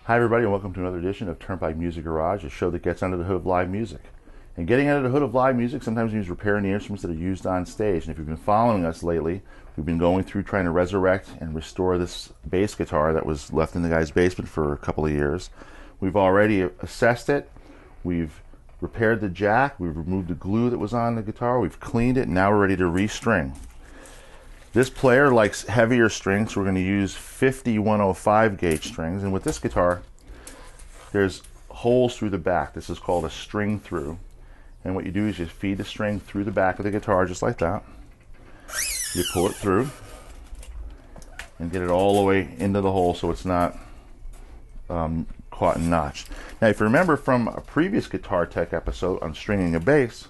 Hi everybody, and welcome to another edition of Turnpike Music Garage, a show that gets under the hood of live music. And getting under the hood of live music sometimes means repairing the instruments that are used on stage. And if you've been following us lately, we've been going through trying to resurrect and restore this bass guitar that was left in the guy's basement for a couple of years. We've already assessed it, we've repaired the jack, we've removed the glue that was on the guitar, we've cleaned it, and now we're ready to restring. This player likes heavier strings, so we're going to use 50 105 gauge strings. And with this guitar, there's holes through the back. This is called a string through. And what you do is you feed the string through the back of the guitar just like that. You pull it through and get it all the way into the hole so it's not caught and notched. Now, if you remember from a previous Guitar Tech episode on stringing a bass,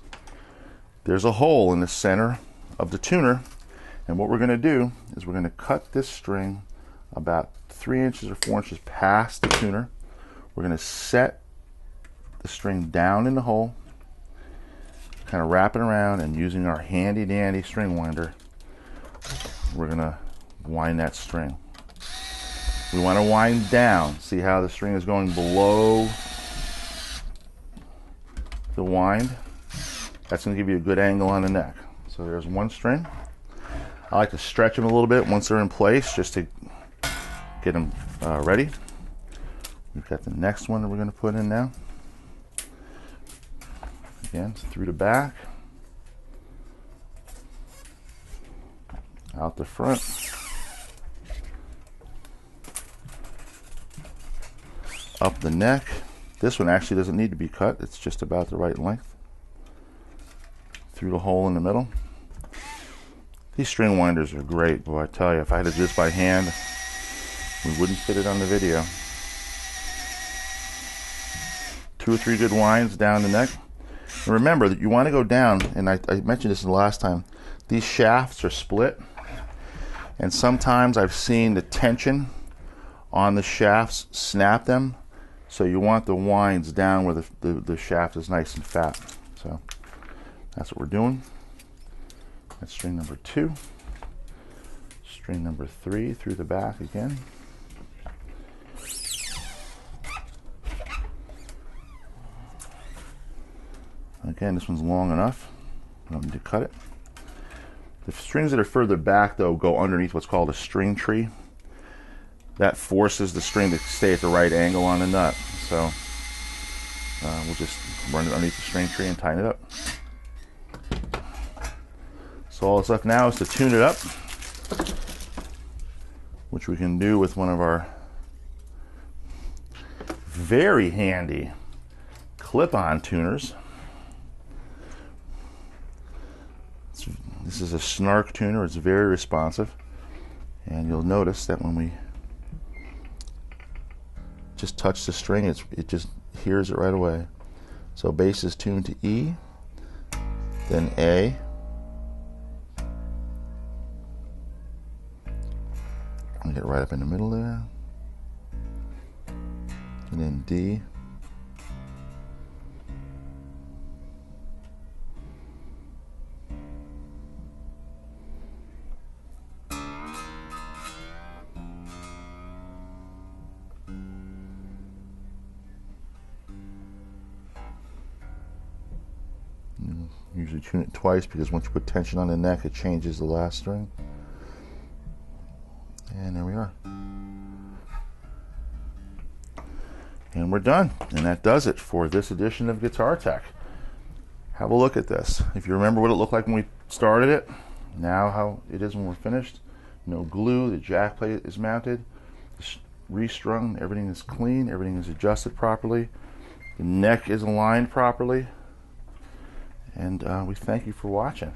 there's a hole in the center of the tuner. And what we're going to do is we're going to cut this string about 3 inches or 4 inches past the tuner. We're going to set the string down in the hole, kind of wrap it around, and using our handy dandy string winder, we're going to wind that string. We want to wind down. See how the string is going below the wind? That's going to give you a good angle on the neck. So there's one string. I like to stretch them a little bit once they're in place just to get them ready. We've got the next one that we're going to put in now. Again, through the back, out the front, up the neck. This one actually doesn't need to be cut. It's just about the right length. Through the hole in the middle. These string winders are great, boy, I tell you, if I had to do this by hand, we wouldn't fit it on the video. 2 or 3 good winds down the neck. And remember that you want to go down, and I mentioned this the last time, these shafts are split, and sometimes I've seen the tension on the shafts snap them, so you want the winds down where the shaft is nice and fat. So that's what we're doing. That's string number 2. String number 3 through the back again. Again, this one's long enough. I don't need to cut it. The strings that are further back, though, go underneath what's called a string tree. That forces the string to stay at the right angle on the nut. So we'll just run it underneath the string tree and tighten it up. So all that's left now is to tune it up, which we can do with one of our very handy clip-on tuners. This is a snark tuner. It's very responsive, and you'll notice that when we just touch the string, it just hears it right away. So bass is tuned to E, then A, get right up in the middle there, and then D, usually tune it twice because once you put tension on the neck, it changes the last string. And there we are. And we're done. And that does it for this edition of Guitar Tech. Have a look at this. If you remember what it looked like when we started it, now how it is when we're finished. No glue, the jack plate is mounted, restrung, everything is clean, everything is adjusted properly, the neck is aligned properly. And we thank you for watching.